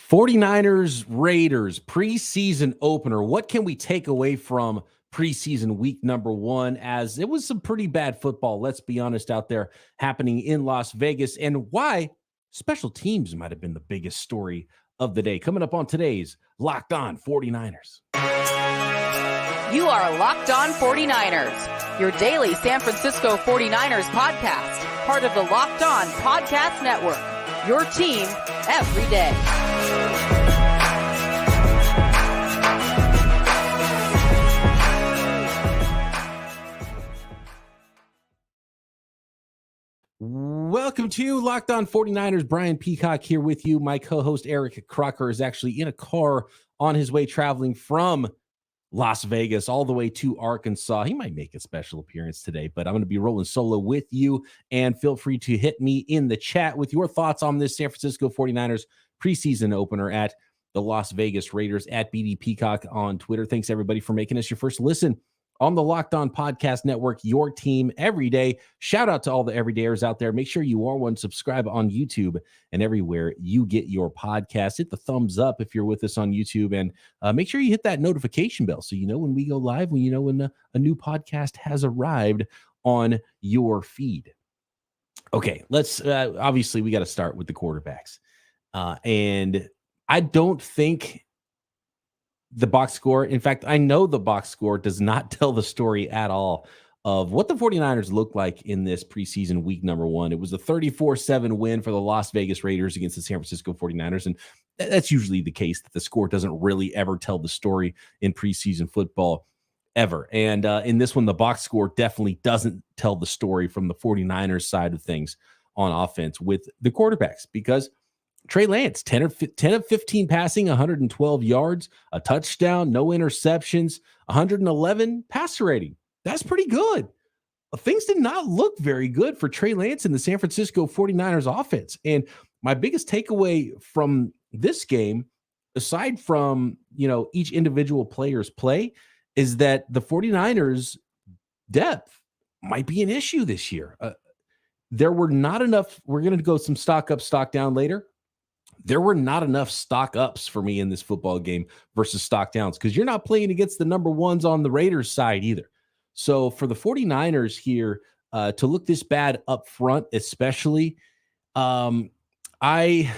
49ers Raiders preseason opener. What can we take away from preseason week number 1, as it was some pretty bad football, let's be honest, out there happening in Las Vegas, and why special teams might have been the biggest story of the day. Coming up on today's Locked On 49ers. You are Locked On 49ers, your daily San Francisco 49ers podcast, part of the Locked On Podcast Network, your team every day. Welcome to Locked On 49ers. Brian Peacock here with you. My co-host Eric Crocker is actually in a car on his way traveling from Las Vegas all the way to Arkansas. He might make a special appearance today, but I'm going to be rolling solo with you, and feel free to hit me in the chat with your thoughts on this San Francisco 49ers preseason opener at the Las Vegas Raiders at BD Peacock on Twitter. Thanks everybody for making us your first listen on the Locked On Podcast Network, your team every day. Shout out to all the everydayers out there. Make sure you are one, subscribe on YouTube and everywhere you get your podcast. Hit the thumbs up if you're with us on YouTube, and make sure you hit that notification bell so you know when we go live, when you know when a new podcast has arrived on your feed. Okay, let's obviously we got to start with the quarterbacks. And I don't think the box score, in fact, I know the box score does not tell the story at all of what the 49ers look like in this preseason week number 1. It was a 34-7 win for the Las Vegas Raiders against the San Francisco 49ers. And that's usually the case, that the score doesn't really ever tell the story in preseason football ever. And in this one, the box score definitely doesn't tell the story from the 49ers side of things on offense with the quarterbacks, because Trey Lance, 10 of 15 passing, 112 yards, a touchdown, no interceptions, 111 passer rating. That's pretty good. Things did not look very good for Trey Lance in the San Francisco 49ers offense. And my biggest takeaway from this game, aside from, each individual player's play, is that the 49ers depth might be an issue this year. There were not enough. We're going to go some stock up, stock down later. There were not enough stock ups for me in this football game versus stock downs, because you're not playing against the number ones on the Raiders side either. So for the 49ers here to look this bad up front, especially, I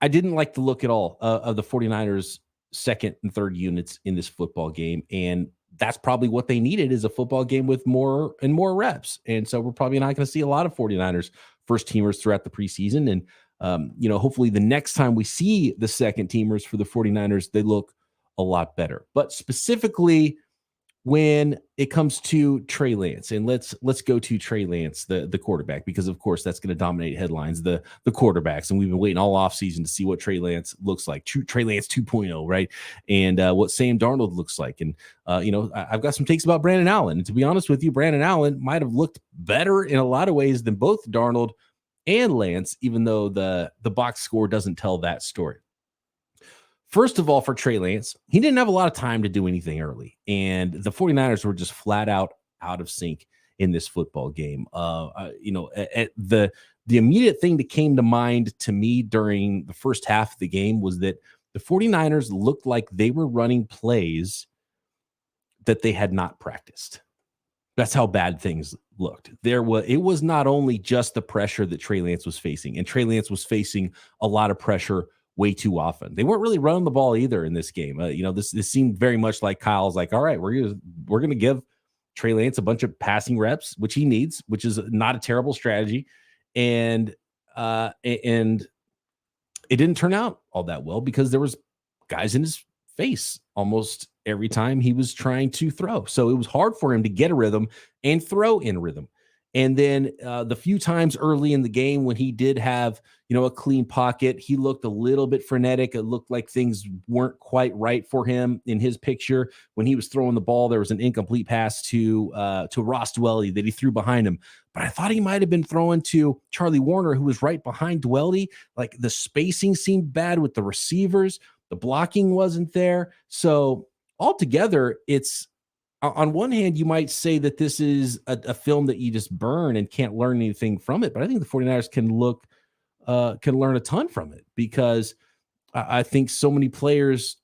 didn't like the look at all of the 49ers second and third units in this football game. And that's probably what they needed, is a football game with more and more reps. And so we're probably not going to see a lot of 49ers first teamers throughout the preseason. And, hopefully the next time we see the second teamers for the 49ers, they look a lot better. But specifically when it comes to Trey Lance, and let's go to Trey Lance, the quarterback, because of course that's going to dominate headlines, the quarterbacks. And we've been waiting all offseason to see what Trey Lance looks like, Trey Lance 2.0, right? And what Sam Darnold looks like. And, I've got some takes about Brandon Allen. And to be honest with you, Brandon Allen might have looked better in a lot of ways than both Darnold and Lance, even though the box score doesn't tell that story. First of all, for Trey Lance, he didn't have a lot of time to do anything early, and the 49ers were just flat out of sync in this football game. The immediate thing that came to mind to me during the first half of the game was that the 49ers looked like they were running plays that they had not practiced. That's how bad things looked. It was not only just the pressure that Trey Lance was facing, and Trey Lance was facing a lot of pressure way too often. They weren't really running the ball either in this game. This seemed very much like Kyle's like, all right, we're going to give Trey Lance a bunch of passing reps, which he needs, which is not a terrible strategy. And it didn't turn out all that well, because there was guys in his face almost every time he was trying to throw. So it was hard for him to get a rhythm and throw in rhythm. And then the few times early in the game when he did have, a clean pocket, he looked a little bit frenetic. It looked like things weren't quite right for him in his picture. When he was throwing the ball, there was an incomplete pass to Ross Dwelley that he threw behind him. But I thought he might have been throwing to Charlie Warner, who was right behind Dwelley. Like, the spacing seemed bad with the receivers. The blocking wasn't there. So altogether, it's, on one hand, you might say that this is a film that you just burn and can't learn anything from it. But I think the 49ers can look can learn a ton from it, because I think so many players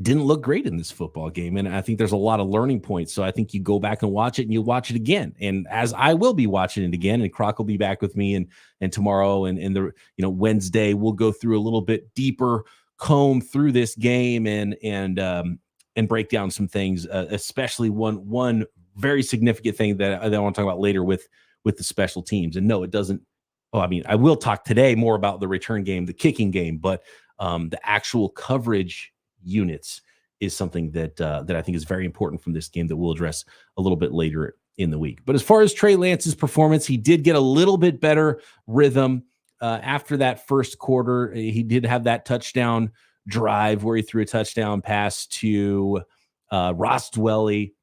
didn't look great in this football game. And I think there's a lot of learning points. So I think you go back and watch it, and you watch it again. And as I will be watching it again, and Croc will be back with me, and tomorrow and the Wednesday, we'll go through a little bit deeper, comb through this game and break down some things, especially one very significant thing that I want to talk about later with the special teams. And no, it doesn't. Oh, I mean, I will talk today more about the return game, the kicking game, but the actual coverage units is something that I think is very important from this game that we'll address a little bit later in the week. But as far as Trey Lance's performance, he did get a little bit better rhythm after that first quarter. He did have that touchdown drive where he threw a touchdown pass to Ross Dwelly,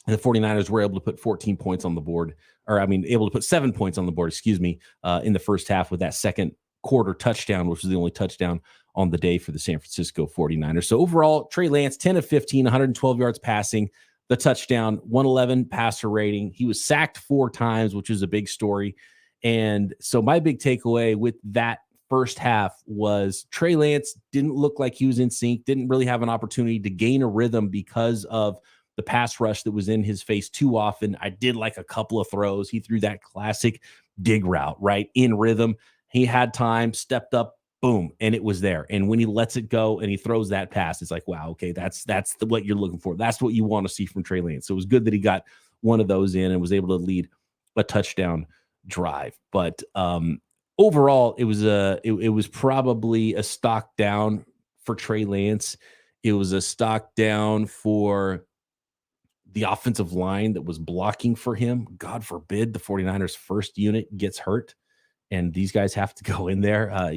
and the 49ers were able to put 14 points on the board, able to put 7 points on the board, in the first half with that second quarter touchdown, which was the only touchdown on the day for the San Francisco 49ers. So overall, Trey Lance, 10 of 15, 112 yards passing, the touchdown, 111 passer rating. He was sacked 4 times, which is a big story. And so my big takeaway with that first half was Trey Lance didn't look like he was in sync, didn't really have an opportunity to gain a rhythm because of the pass rush that was in his face too often. I did like a couple of throws. He threw that classic dig route, right, in rhythm. He had time, stepped up, boom, and it was there. And when he lets it go and he throws that pass, it's like, wow, okay, that's what you're looking for. That's what you want to see from Trey Lance. So it was good that he got one of those in and was able to lead a touchdown drive. But overall, it was probably a stock down for Trey Lance. It was a stock down for the offensive line that was blocking for him. God forbid the 49ers first unit gets hurt and these guys have to go in there.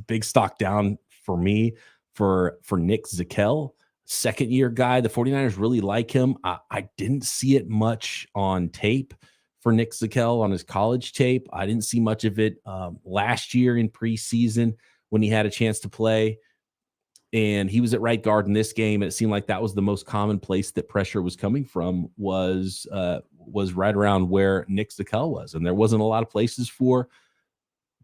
Big stock down for me for Nick Zakelj, second-year guy. The 49ers really like him. I didn't see it much on tape for Nick Zakelj on his college tape. I didn't see much of it last year in preseason when he had a chance to play. And he was at right guard in this game. And it seemed like that was the most common place that pressure was coming from was right around where Nick Zakelj was. And there wasn't a lot of places for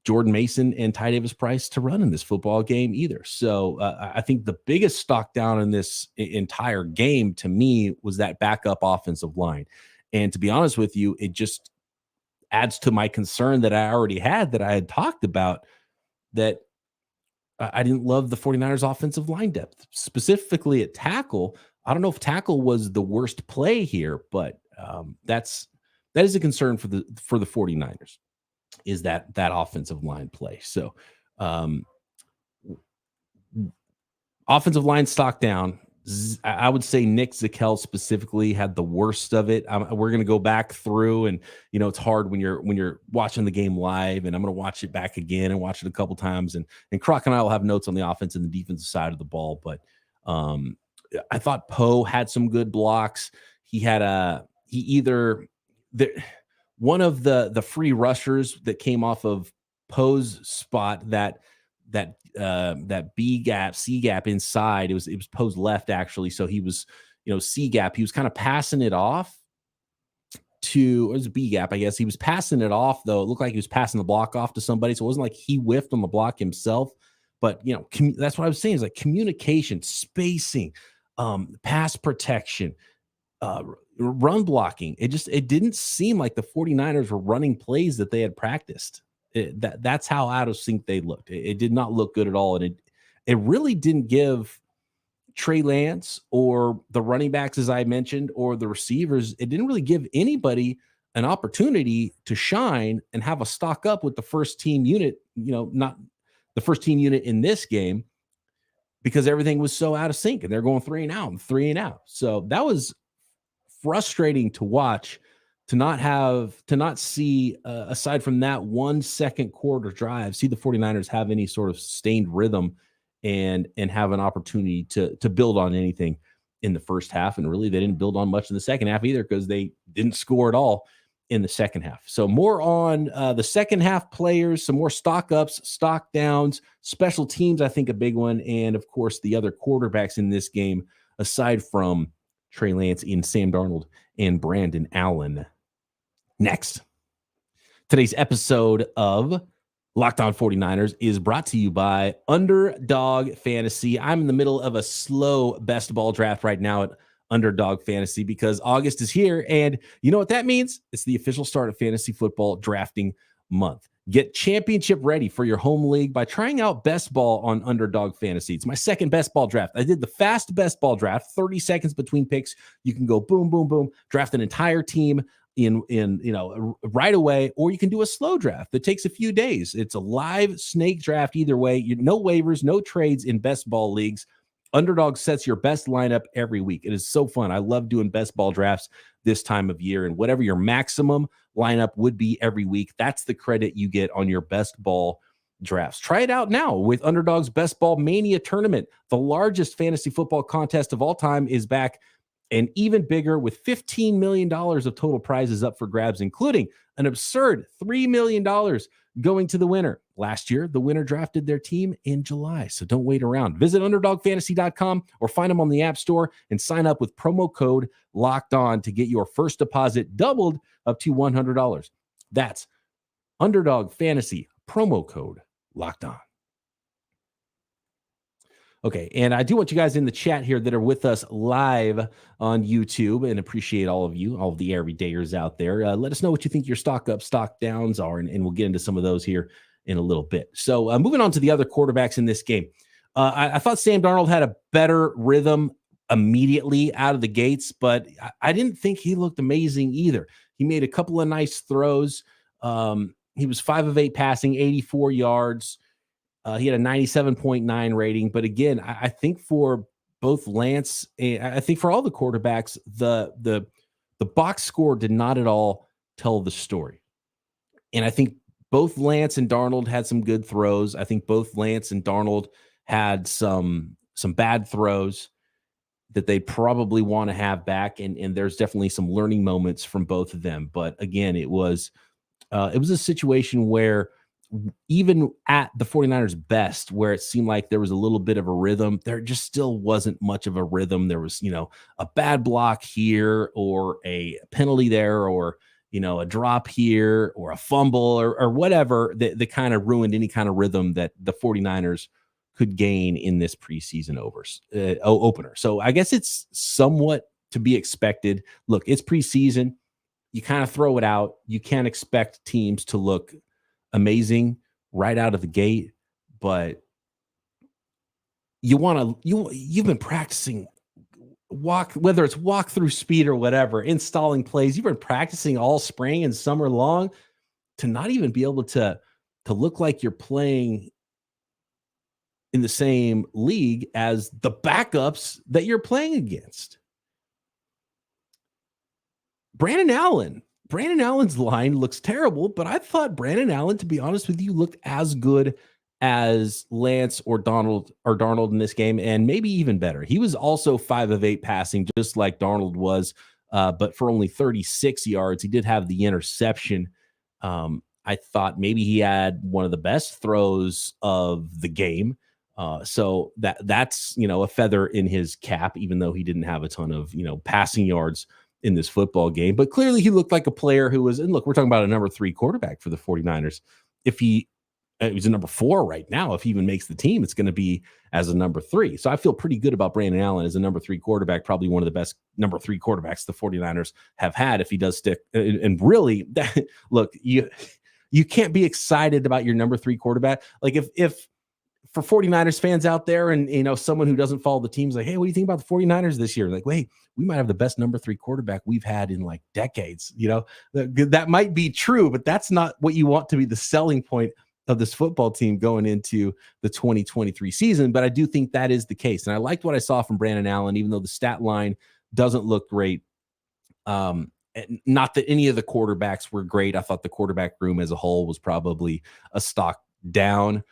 Jordan Mason and Ty Davis Price to run in this football game either. So I think the biggest stock down in this entire game to me was that backup offensive line. And to be honest with you, it just adds to my concern that I already had, that I had talked about, that I didn't love the 49ers offensive line depth, specifically at tackle. I don't know if tackle was the worst play here, but that is a concern for the 49ers, is that offensive line play. So offensive line stock down. I would say Nick Zakelj specifically had the worst of it. We're going to go back through, and it's hard when you're watching the game live, and I'm going to watch it back again and watch it a couple times. And Croc and I will have notes on the offense and the defensive side of the ball. But I thought Poe had some good blocks. One of the free rushers that came off of Poe's spot, that B gap, C gap inside, it was Poe's left actually. So he was, C gap. He was kind of passing it off to, it was B gap, I guess. He was passing it off though. It looked like he was passing the block off to somebody. So it wasn't like he whiffed on the block himself, but that's what I was saying, is like communication, spacing, pass protection, run blocking. It didn't seem like the 49ers were running plays that they had practiced. That's how out of sync they looked. It did not look good at all. And it really didn't give Trey Lance or the running backs, as I mentioned, or the receivers, it didn't really give anybody an opportunity to shine and have a stock up with the first team unit, not the first team unit in this game, because everything was so out of sync and they're going 3 and out. So that was frustrating to watch, to not see, aside from that 1 second quarter drive, see the 49ers have any sort of sustained rhythm and have an opportunity to build on anything in the first half. And really, they didn't build on much in the second half either, because they didn't score at all in the second half. So more on the second half players, some more stock ups, stock downs, special teams, I think a big one. And of course, the other quarterbacks in this game, aside from Trey Lance, in Sam Darnold and Brandon Allen. Next, today's episode of Locked On 49ers is brought to you by Underdog Fantasy. I'm in the middle of a slow best ball draft right now at Underdog Fantasy because August is here. And you know what that means? It's the official start of fantasy football drafting month. Get championship ready for your home league by trying out best ball on Underdog Fantasy. It's my second best ball draft. I did the fast best ball draft, 30 seconds between picks. You can go boom, boom, boom, draft an entire team in right away, or you can do a slow draft that takes a few days. It's a live snake draft either way. No waivers, no trades in best ball leagues. Underdog sets your best lineup every week. It is so fun. I love doing best ball drafts this time of year, and whatever your maximum lineup would be every week, that's the credit you get on your best ball drafts. Try it out now with Underdog's Best Ball Mania Tournament. The largest fantasy football contest of all time is back, and even bigger, with $15 million of total prizes up for grabs, including an absurd $3 million going to the winner. Last year, the winner drafted their team in July, so don't wait around. Visit UnderdogFantasy.com or find them on the App Store and sign up with promo code LOCKEDON to get your first deposit doubled up to $100. That's Underdog Fantasy, promo code LOCKEDON. Okay, and I do want you guys in the chat here that are with us live on YouTube, and appreciate all of you, all of the everydayers out there. Let us know what you think your stock up, stock downs are, and we'll get into some of those here in a little bit. So moving on to the other quarterbacks in this game. I thought Sam Darnold had a better rhythm immediately out of the gates, but I didn't think he looked amazing either. He made a couple of nice throws. He was 5 of 8 passing, 84 yards. He had a 97.9 rating. But again, I think for both Lance and I think for all the quarterbacks, the box score did not at all tell the story. And I think both Lance and Darnold had some good throws. I think both Lance and Darnold had some bad throws that they probably want to have back. And there's definitely some learning moments from both of them. But again, it was a situation where even at the 49ers best, where it seemed like there was a little bit of a rhythm, there just still wasn't much of a rhythm. There was, a bad block here or a penalty there or, a drop here or a fumble or whatever that kind of ruined any kind of rhythm that the 49ers could gain in this preseason opener. So I guess it's somewhat to be expected. Look, it's preseason. You kind of throw it out. You can't expect teams to look amazing right out of the gate, but you've been practicing whether it's walk through speed or whatever, installing plays. You've been practicing all spring and summer long to not even be able to look like you're playing in the same league as the backups that you're playing against. Brandon Allen's line looks terrible, but I thought Brandon Allen, to be honest with you, looked as good as Lance or Darnold in this game, and maybe even better. He was also 5 of 8 passing, just like Darnold was, but for only 36 yards. He did have the interception. I thought maybe he had one of the best throws of the game. So that's a feather in his cap, even though he didn't have a ton of passing yards in this football game. But clearly he looked like a player who was, and look, we're talking about a number 3 quarterback for the 49ers. If he was a number 4 right now, if he even makes the team, it's going to be as a number 3. So I feel pretty good about Brandon Allen as a number 3 quarterback, probably one of the best number 3 quarterbacks the 49ers have had if he does stick. And really, look, you can't be excited about your number 3 quarterback. Like if for 49ers fans out there and, someone who doesn't follow the team's like, hey, what do you think about the 49ers this year? Like, wait, we might have the best number 3 quarterback we've had in like decades. That might be true, but that's not what you want to be the selling point of this football team going into the 2023 season. But I do think that is the case. And I liked what I saw from Brandon Allen, even though the stat line doesn't look great. Not that any of the quarterbacks were great. I thought the quarterback room as a whole was probably a stock down.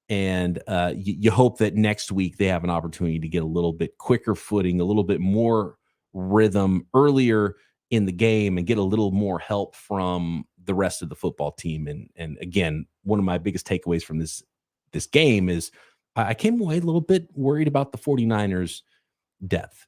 And you hope that next week they have an opportunity to get a little bit quicker footing, a little bit more rhythm earlier in the game and get a little more help from the rest of the football team. And again, one of my biggest takeaways from this game is I came away a little bit worried about the 49ers' depth.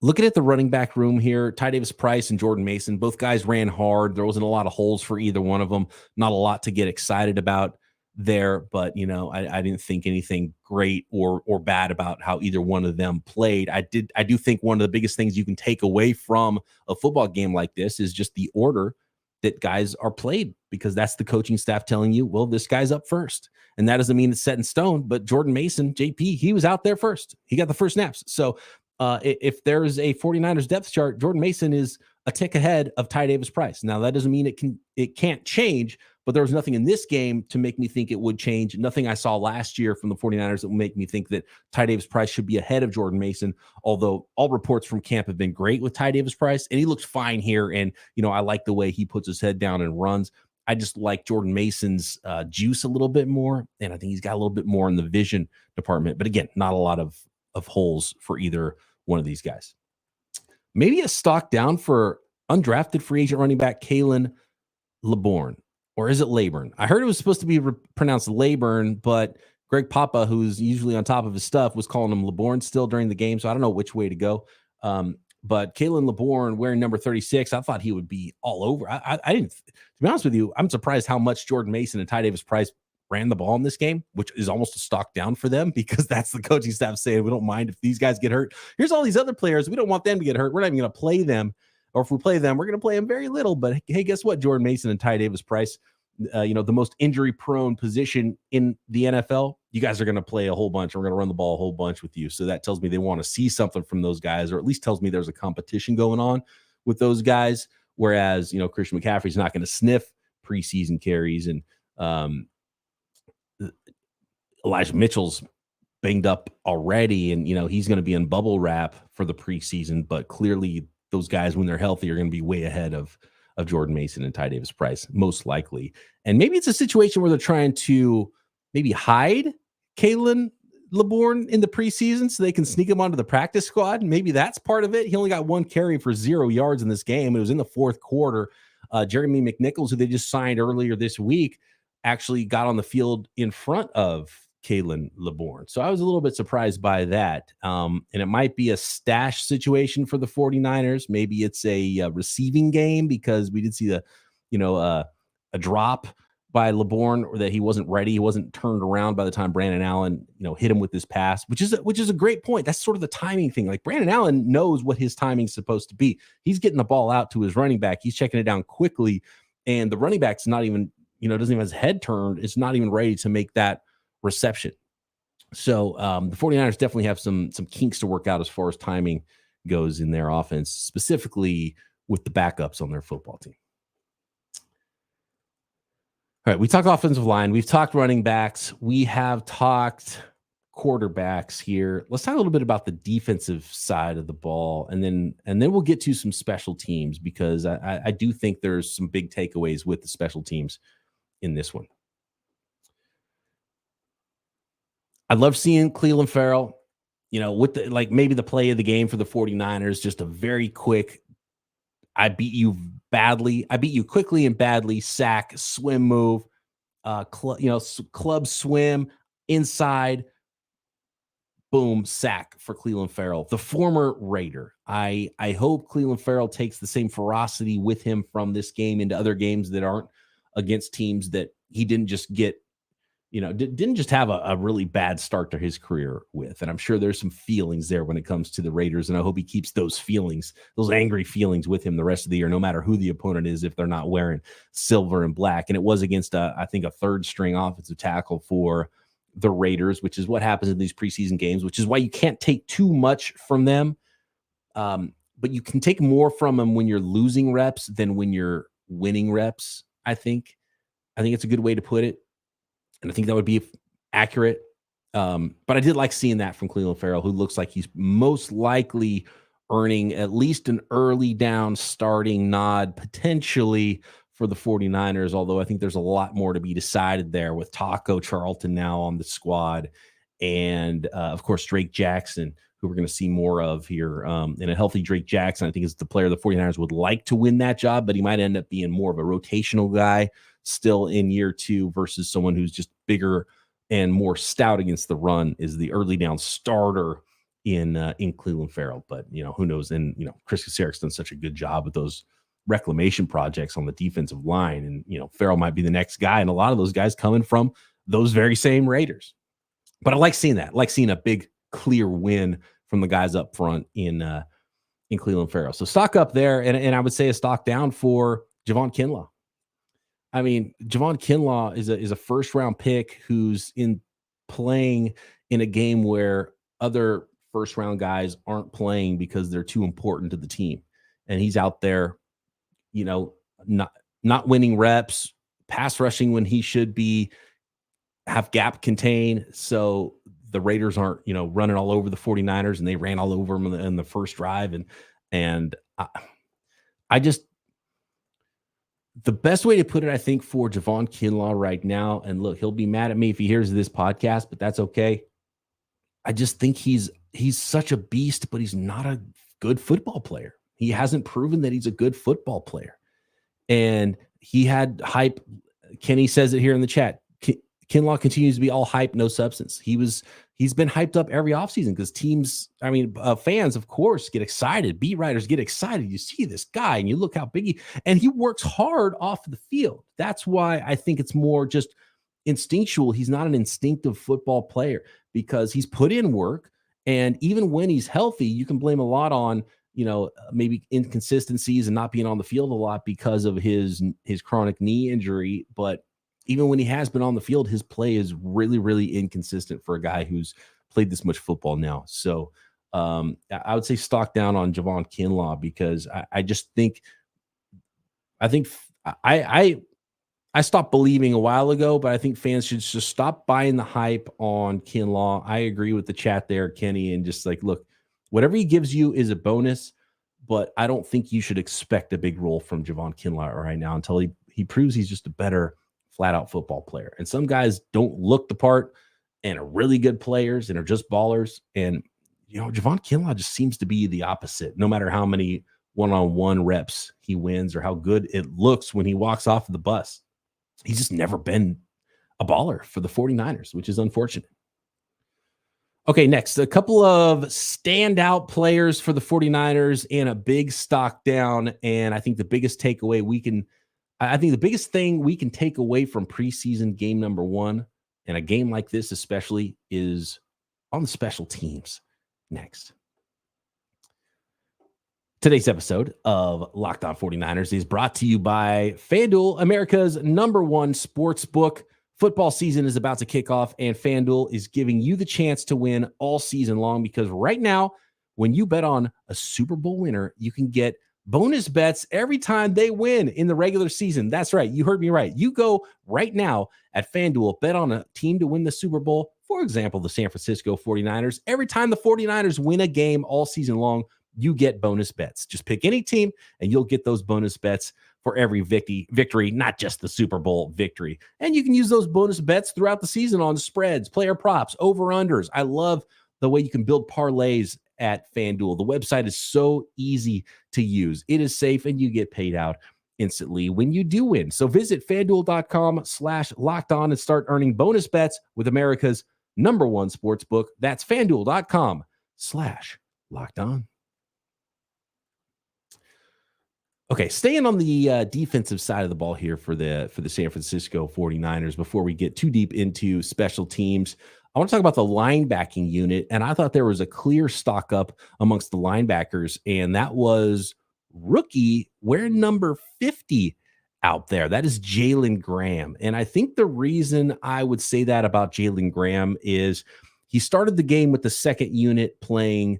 Looking at the running back room here, Ty Davis-Price and Jordan Mason, both guys ran hard. There wasn't a lot of holes for either one of them. Not a lot to get excited about. there, but I didn't think anything great or bad about how either one of them played. I do think one of the biggest things you can take away from a football game like this is just the order that guys are played, because that's the coaching staff telling you, well, this guy's up first. And that doesn't mean it's set in stone, but Jordan Mason, JP, he was out there first. He got the first snaps. So if there's a 49ers depth chart, Jordan Mason is a tick ahead of Ty Davis-Price. Now, that doesn't mean it can't change, but there was nothing in this game to make me think it would change. Nothing I saw last year from the 49ers that would make me think that Ty Davis-Price should be ahead of Jordan Mason, although all reports from camp have been great with Ty Davis-Price, and he looks fine here, and I like the way he puts his head down and runs. I just like Jordan Mason's juice a little bit more, and I think he's got a little bit more in the vision department. But again, not a lot of holes for either one of these guys. Maybe a stock down for undrafted free agent running back Kaelyn Laboure. Or is it Labourne? I heard it was supposed to be pronounced Labourne, but Greg Papa, who's usually on top of his stuff, was calling him Labourne still during the game, so I don't know which way to go. But Kaelyn Laboure wearing number 36, I thought he would be all over. I didn't, to be honest with you, I'm surprised how much Jordan Mason and Ty Davis-Price ran the ball in this game, which is almost a stock down for them, because that's the coaching staff saying, we don't mind if these guys get hurt. Here's all these other players. We don't want them to get hurt. We're not even going to play them. Or if we play them, we're going to play them very little. But hey, guess what? Jordan Mason and Ty Davis-Price, the most injury-prone position in the NFL, you guys are going to play a whole bunch. We're going to run the ball a whole bunch with you. So that tells me they want to see something from those guys, or at least tells me there's a competition going on with those guys. Whereas, Christian McCaffrey's not going to sniff preseason carries, and Elijah Mitchell's banged up already, and he's going to be in bubble wrap for the preseason. But clearly, those guys, when they're healthy, are going to be way ahead of Jordan Mason and Ty Davis-Price, most likely. And maybe it's a situation where they're trying to maybe hide Kaelyn Laboure in the preseason so they can sneak him onto the practice squad. Maybe that's part of it. He only got one carry for 0 yards in this game. It was in the fourth quarter. Jeremy McNichols, who they just signed earlier this week, actually got on the field in front of Kaelyn Laboure. So I was a little bit surprised by that. And it might be a stash situation for the 49ers. Maybe it's a receiving game, because we did see a drop by Laboure, or that he wasn't ready. He wasn't turned around by the time Brandon Allen, hit him with this pass, which is a great point. That's sort of the timing thing. Like, Brandon Allen knows what his timing is supposed to be. He's getting the ball out to his running back. He's checking it down quickly. And the running back's not even, doesn't even have his head turned. It's not even ready to make that reception. So the 49ers definitely have some kinks to work out as far as timing goes in their offense, specifically with the backups on their football team. All right, we talked offensive line. We've talked running backs. We have talked quarterbacks here. Let's talk a little bit about the defensive side of the ball, and then we'll get to some special teams, because I do think there's some big takeaways with the special teams in this one. I love seeing Clelin Ferrell, with maybe the play of the game for the 49ers, just a very quick, I beat you quickly and badly, sack, swim move, club swim inside, boom, sack for Clelin Ferrell, the former Raider. I hope Clelin Ferrell takes the same ferocity with him from this game into other games that aren't against teams that he didn't just get, didn't just have a really bad start to his career with. And I'm sure there's some feelings there when it comes to the Raiders. And I hope he keeps those feelings, those angry feelings with him the rest of the year, no matter who the opponent is, if they're not wearing silver and black. And it was against, I think, a third string offensive tackle for the Raiders, which is what happens in these preseason games, which is why you can't take too much from them. But you can take more from them when you're losing reps than when you're winning reps, I think. I think it's a good way to put it. And I think that would be accurate. But I did like seeing that from Clelin Ferrell, who looks like he's most likely earning at least an early down starting nod, potentially for the 49ers, although I think there's a lot more to be decided there with Taco Charlton now on the squad. And, of course, Drake Jackson, who we're going to see more of here. And a healthy Drake Jackson, I think, is the player the 49ers would like to win that job, but he might end up being more of a rotational guy still in year two versus someone who's just bigger and more stout against the run, is the early down starter in Clelin Ferrell. But, who knows? And, Chris Kaceric's done such a good job with those reclamation projects on the defensive line. And, Ferrell might be the next guy. And a lot of those guys coming from those very same Raiders. But I like seeing that. I like seeing a big, clear win from the guys up front in Cleveland Farrell. So stock up there, and I would say a stock down for Javon Kinlaw. I mean, Javon Kinlaw is a first round pick who's playing in a game where other first round guys aren't playing because they're too important to the team, and he's out there, not winning reps, pass rushing when he should be, have gap contain. So the Raiders aren't, running all over the 49ers, and they ran all over them in the first drive. And I just, the best way to put it, I think, for Javon Kinlaw right now, and look, he'll be mad at me if he hears this podcast, but that's okay. I just think he's such a beast, but he's not a good football player. He hasn't proven that he's a good football player. And he had hype. Kenny says it here in the chat. Kinlaw continues to be all hype, no substance. He's been hyped up every offseason because teams, fans, of course, get excited. Beat writers get excited. You see this guy and you look how big and he works hard off the field. That's why I think it's more just instinctual. He's not an instinctive football player because he's put in work. And even when he's healthy, you can blame a lot on, maybe inconsistencies and not being on the field a lot because of his chronic knee injury. But even when he has been on the field, his play is really, really inconsistent for a guy who's played this much football now. So I would say stock down on Javon Kinlaw because I stopped believing a while ago, but I think fans should just stop buying the hype on Kinlaw. I agree with the chat there, Kenny, and just look, whatever he gives you is a bonus, but I don't think you should expect a big role from Javon Kinlaw right now until he proves he's just a better flat-out football player. And some guys don't look the part and are really good players and are just ballers. And, Javon Kinlaw just seems to be the opposite, no matter how many one-on-one reps he wins or how good it looks when he walks off of the bus. He's just never been a baller for the 49ers, which is unfortunate. Okay, next, a couple of standout players for the 49ers and a big stock down. And I think the biggest thing we can take away from preseason game number 1 and a game like this especially is on the special teams. Next. Today's episode of Locked On 49ers is brought to you by FanDuel, America's #1 sports book. Football season is about to kick off, and FanDuel is giving you the chance to win all season long because right now, when you bet on a Super Bowl winner, you can get bonus bets every time they win in the regular season. That's right. You heard me right. You go right now at FanDuel, bet on a team to win the Super Bowl. For example, the San Francisco 49ers. Every time the 49ers win a game all season long, you get bonus bets. Just pick any team and you'll get those bonus bets for every victory, not just the Super Bowl victory. And you can use those bonus bets throughout the season on spreads, player props, over-unders. I love the way you can build parlays at FanDuel. The website is so easy to use. It is safe and you get paid out instantly when you do win. So visit FanDuel.com/lockedon and start earning bonus bets with America's #1 sports book. That's FanDuel.com/lockedon. Okay, staying on the defensive side of the ball here for the San Francisco 49ers before we get too deep into special teams. I want to talk about the linebacking unit, and I thought there was a clear stock up amongst the linebackers, and that was rookie wearing number 50 out there. That is Jalen Graham. And I think the reason I would say that about Jalen Graham is he started the game with the second unit playing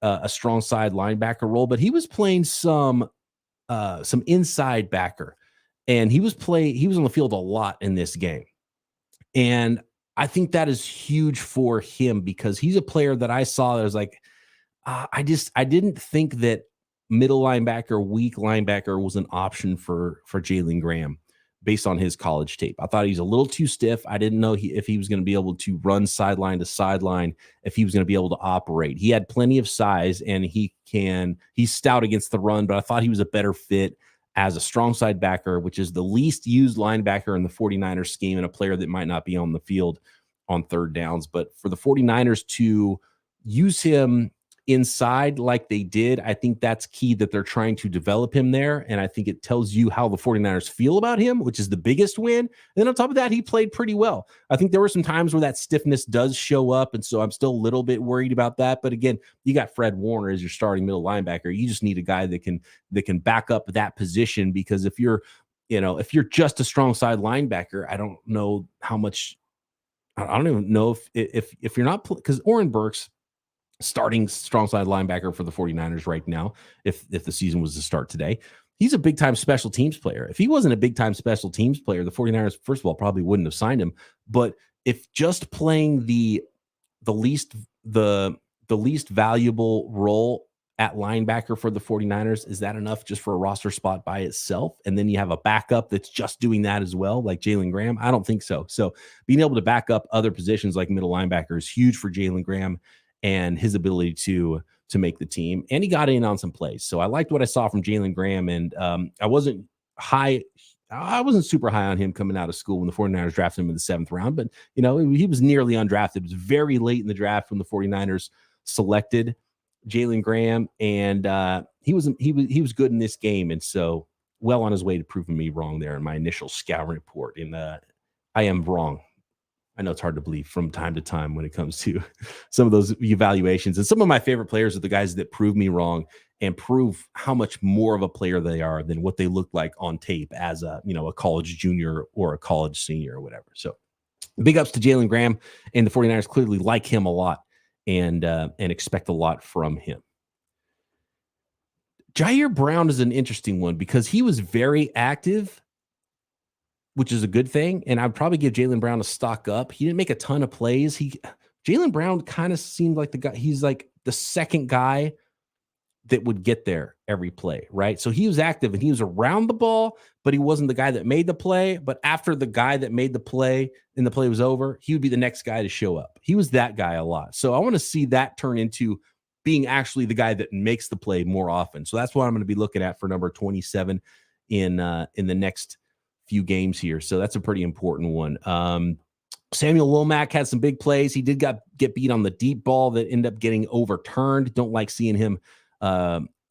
a strong side linebacker role, but he was playing some inside backer, and he was on the field a lot in this game. And I think that is huge for him because he's a player that I saw that was like, I didn't think that middle linebacker, weak linebacker was an option for Jalen Graham based on his college tape. I thought he's a little too stiff. I didn't know if he was going to be able to run sideline to sideline, if he was going to be able to operate. He had plenty of size and he's stout against the run, but I thought he was a better fit as a strong side backer, which is the least used linebacker in the 49ers scheme and a player that might not be on the field on third downs. But for the 49ers to use him inside like they did, I think that's key, that they're trying to develop him there. And I think it tells you how the 49ers feel about him, which is the biggest win. And then on top of that, he played pretty well. I think there were some times where that stiffness does show up. And so I'm still a little bit worried about that. But again, you got Fred Warner as your starting middle linebacker. You just need a guy that can back up that position, because if you're just a strong side linebacker, I don't know how much, I don't even know if you're not, because Oren Burks, starting strong side linebacker for the 49ers right now, if the season was to start today, he's a big time special teams player. If he wasn't a big time special teams player, the 49ers, first of all, probably wouldn't have signed him. But if just playing the least valuable role at linebacker for the 49ers, is that enough just for a roster spot by itself? And then you have a backup that's just doing that as well, like Jalen Graham? I don't think so. So being able to back up other positions like middle linebacker is huge for Jalen Graham and his ability to make the team. And he got in on some plays. So I liked what I saw from Jalen Graham. And I wasn't super high on him coming out of school when the 49ers drafted him in the 7th round, but he was nearly undrafted. It was very late in the draft when the 49ers selected Jalen Graham, and he was good in this game. And so well on his way to proving me wrong there in my initial scouting report. And I am wrong. I know it's hard to believe from time to time when it comes to some of those evaluations. And some of my favorite players are the guys that prove me wrong and prove how much more of a player they are than what they look like on tape as a college junior or a college senior or whatever. So big ups to Jalen Graham, and the 49ers clearly like him a lot and expect a lot from him. Jair Brown is an interesting one because he was very active, which is a good thing. And I'd probably give Jalen Brown a stock up. He didn't make a ton of plays. Jalen Brown kind of seemed like the guy, he's like the second guy that would get there every play, right? So he was active and he was around the ball, but he wasn't the guy that made the play. But after the guy that made the play and the play was over, he would be the next guy to show up. He was that guy a lot. So I want to see that turn into being actually the guy that makes the play more often. So that's what I'm going to be looking at for number 27 in the next few games here. So that's a pretty important one. Samuel Womack had some big plays. He did get beat on the deep ball that ended up getting overturned. Don't like seeing him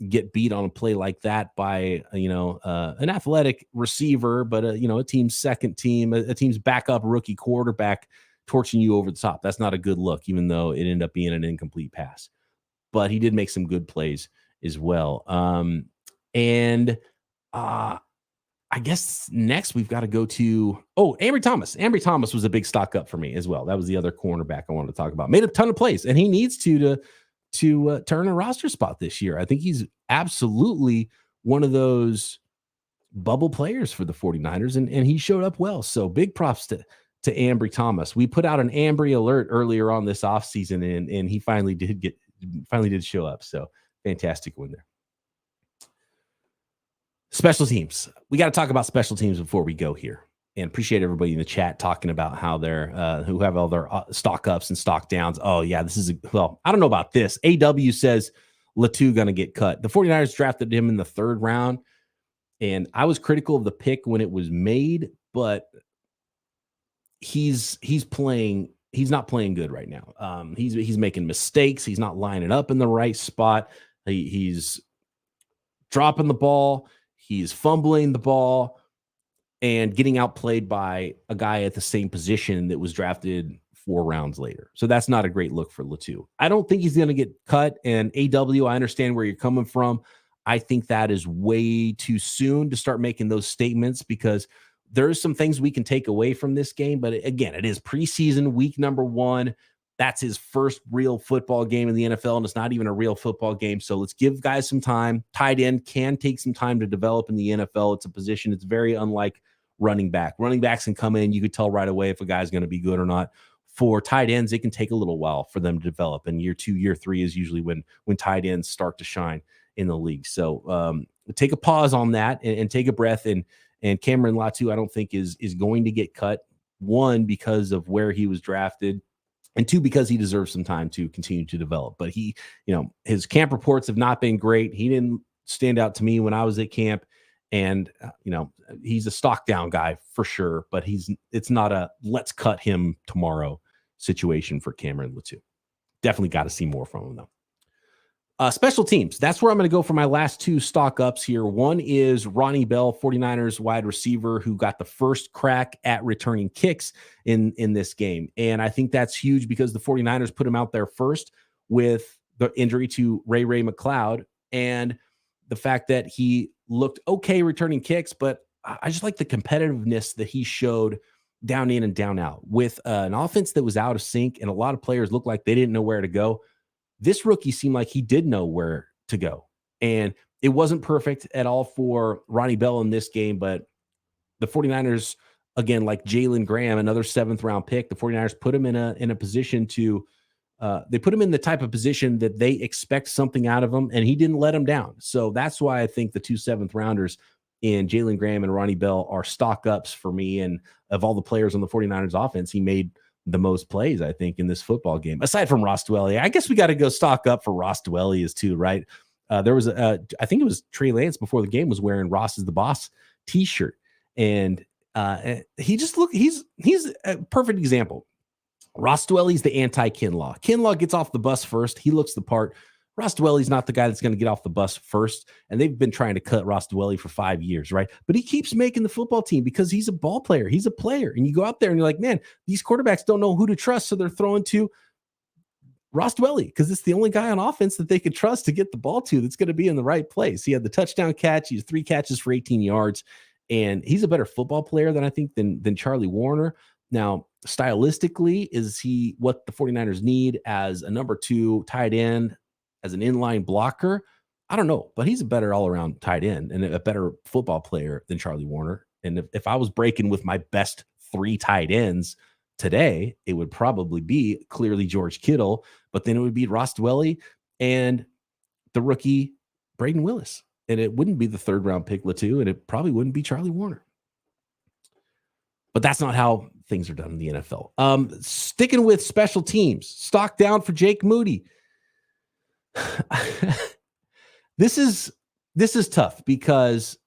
get beat on a play like that by an athletic receiver, but a team's a team's backup rookie quarterback torching you over the top. That's not a good look, even though it ended up being an incomplete pass. But he did make some good plays as well. I guess next we've got to go to Ambry Thomas. Ambry Thomas was a big stock up for me as well. That was the other cornerback I wanted to talk about. Made a ton of plays, and he needs to turn a roster spot this year. I think he's absolutely one of those bubble players for the 49ers, and he showed up well. So big props to Ambry Thomas. We put out an Ambry alert earlier on this offseason, and he finally did show up. So fantastic win there. Special teams. We got to talk about special teams before we go here, and appreciate everybody in the chat talking about how they're who have all their stock ups and stock downs. Oh yeah, I don't know about this. AW says Latu going to get cut. The 49ers drafted him in the 3rd round, and I was critical of the pick when it was made, but he's playing. He's not playing good right now. He's making mistakes. He's not lining up in the right spot. He's dropping the ball. He's fumbling the ball and getting outplayed by a guy at the same position that was drafted 4 rounds later. So that's not a great look for Latu. I don't think he's going to get cut. And AW, I understand where you're coming from. I think that is way too soon to start making those statements, because there's some things we can take away from this game. But again, it is preseason week number 1. That's his first real football game in the NFL, and it's not even a real football game. So let's give guys some time. Tight end can take some time to develop in the NFL. It's a position it's very unlike running back. Running backs can come in. You could tell right away if a guy's going to be good or not. For tight ends, it can take a little while for them to develop. And year 2, year 3 is usually when tight ends start to shine in the league. So take a pause on that and take a breath. And Cameron Latu, I don't think is going to get cut. 1, because of where he was drafted, and 2, because he deserves some time to continue to develop. But his camp reports have not been great. He didn't stand out to me when I was at camp. And, he's a stock down guy for sure, but it's not a let's cut him tomorrow situation for Cameron Latu. Definitely got to see more from him, though. Special teams. That's where I'm going to go for my last two stock ups here. One is Ronnie Bell, 49ers wide receiver, who got the first crack at returning kicks in this game. And I think that's huge because the 49ers put him out there first with the injury to Ray McCloud and the fact that he looked okay returning kicks, but I just like the competitiveness that he showed down in and down out with an offense that was out of sync and a lot of players looked like they didn't know where to go. This rookie seemed like he did know where to go. And it wasn't perfect at all for Ronnie Bell in this game, but the 49ers, again, like Jalen Graham, another 7th round pick, the 49ers put him in a position to, they put him in the type of position that they expect something out of him, and he didn't let him down. So that's why I think the 2 7th rounders in Jalen Graham and Ronnie Bell are stock ups for me. And of all the players on the 49ers offense, he made the most plays, I think, in this football game, aside from Ross Dwelly. I guess we got to go stock up for Ross Dwelly as too, right? There was I think it was Trey Lance before the game was wearing Ross is the Boss t-shirt. And he just he's a perfect example. Ross Dwelly's the anti-Kinlaw. Kinlaw gets off the bus first. He looks the part. Ross Dwelly's not the guy that's going to get off the bus first. And they've been trying to cut Ross Dwelly for 5 years, right? But he keeps making the football team because he's a ball player. He's a player. And you go out there and you're like, man, these quarterbacks don't know who to trust. So they're throwing to Ross Dwelly because it's the only guy on offense that they could trust to get the ball to that's going to be in the right place. He had the touchdown catch. He has 3 catches for 18 yards. And he's a better football player than I think than Charlie Warner. Now, stylistically, is he what the 49ers need as a number 2 tight end, as an inline blocker? I don't know, but he's a better all-around tight end and a better football player than Charlie Warner. And if I was breaking with my best 3 tight ends today, it would probably be clearly George Kittle, but then it would be Ross Dwelly and the rookie Braden Willis. And it wouldn't be the 3rd round pick Latu, and it probably wouldn't be Charlie Warner. But that's not how things are done in the NFL. Sticking with special teams, stock down for Jake Moody. This is tough because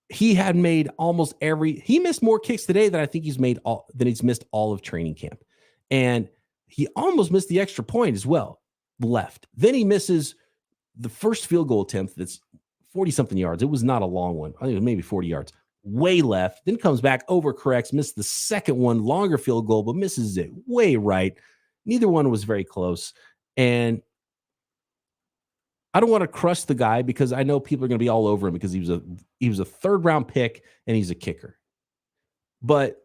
he had made almost he missed more kicks today than I think he's missed all of training camp. And he almost missed the extra point as well, left. Then he misses the first field goal attempt that's 40-something yards. It was not a long one. I think it was maybe 40 yards. Way left, then comes back, overcorrects, missed the second one, longer field goal, but misses it way right. Neither one was very close. And I don't want to crush the guy because I know people are going to be all over him because he was a 3rd round pick and he's a kicker. But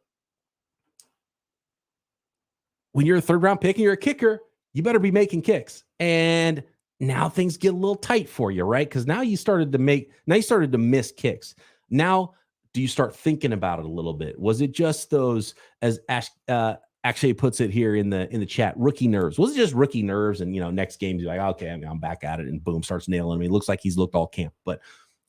when you're a 3rd round pick and you're a kicker, you better be making kicks. And now things get a little tight for you, right? Because now you started to miss kicks. Now, do you start thinking about it a little bit? Was it just those, as Akshay puts it here in the chat, rookie nerves? Was it just rookie nerves? And next game you're like, okay, I'm back at it, and boom, starts nailing me. It looks like he's looked all camp, but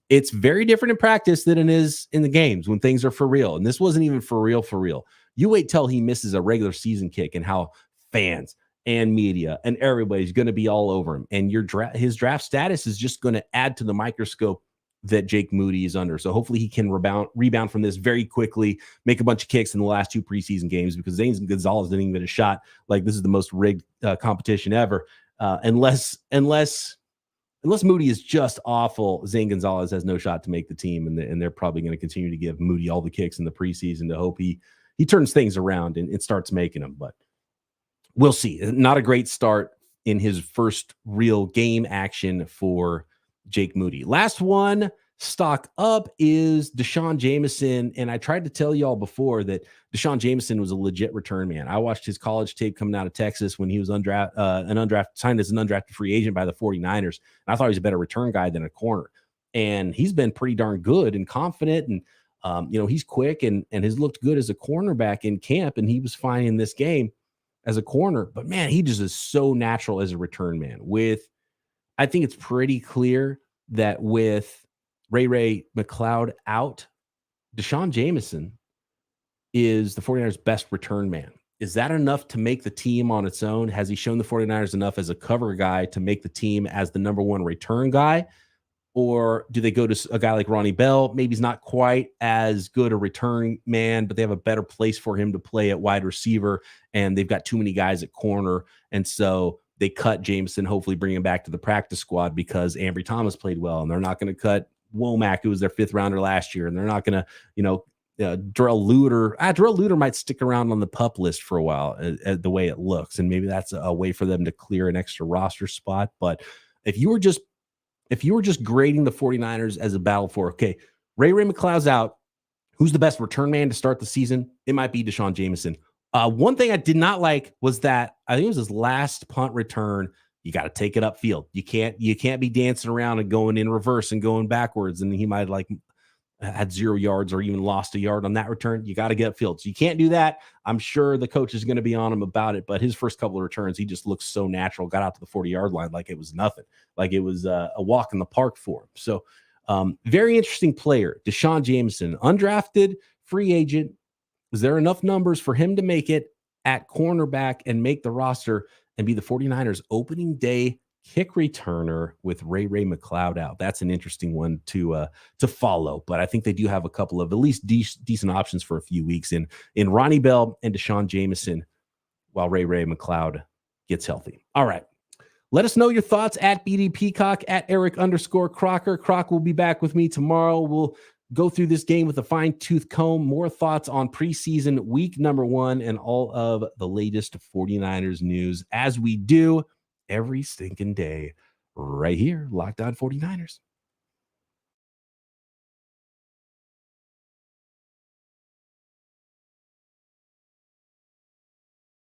it's very different in practice than it is in the games when things are for real. And this wasn't even for real. You wait till he misses a regular season kick and how fans and media and everybody's going to be all over him. And his draft status is just going to add to the microscope that Jake Moody is under. So hopefully he can rebound from this very quickly, make a bunch of kicks in the last 2 preseason games, because Zane Gonzalez didn't even get a shot. Like, this is the most rigged competition ever. Unless Moody is just awful, Zane Gonzalez has no shot to make the team. And they're probably going to continue to give Moody all the kicks in the preseason to hope he turns things around and starts making them. But we'll see. Not a great start in his first real game action for Jake Moody. Last one, stock up, is D'Shawn Jamison. And I tried to tell y'all before that D'Shawn Jamison was a legit return man. I watched his college tape coming out of Texas when he was signed as an undrafted free agent by the 49ers. And I thought he was a better return guy than a corner. And he's been pretty darn good and confident. And, he's quick and has looked good as a cornerback in camp. And he was fine in this game as a corner. But, man, he just is so natural as a return man. I think it's pretty clear that with Ray McCloud out, D'Shawn Jamison is the 49ers' best return man. Is that enough to make the team on its own? Has he shown the 49ers enough as a cover guy to make the team as the number 1 return guy? Or do they go to a guy like Ronnie Bell? Maybe he's not quite as good a return man, but they have a better place for him to play at wide receiver, and they've got too many guys at corner. And so they cut Jamison, hopefully bring him back to the practice squad because Ambry Thomas played well, and they're not going to cut Womack, who was their 5th rounder last year, and they're not going to, Darrell Luter might stick around on the PUP list for a while, the way it looks, and maybe that's a way for them to clear an extra roster spot. But if you were just grading the 49ers as a battle for, okay, Ray McCloud's out, who's the best return man to start the season? It might be D'Shawn Jamison. One thing I did not like was that I think it was his last punt return. You got to take it upfield. You can't be dancing around and going in reverse and going backwards. And he might like had 0 yards or even lost a yard on that return. You got to get upfield. So you can't do that. I'm sure the coach is going to be on him about it, but his first couple of returns, he just looks so natural, got out to the 40-yard line like it was nothing, like it was a walk in the park for him. So very interesting player, D'Shawn Jamison, undrafted, free agent. Is there enough numbers for him to make it at cornerback and make the roster and be the 49ers opening day kick returner with Ray McCloud out? That's an interesting one to follow, but I think they do have a couple of at least decent options for a few weeks in Ronnie Bell and D'Shawn Jamison while Ray McCloud gets healthy. All right. Let us know your thoughts at BD Peacock, at Eric_Crocker. Croc will be back with me tomorrow. We'll go through this game with a fine-tooth comb. More thoughts on preseason week number 1 and all of the latest 49ers news as we do every stinking day right here, Locked On 49ers.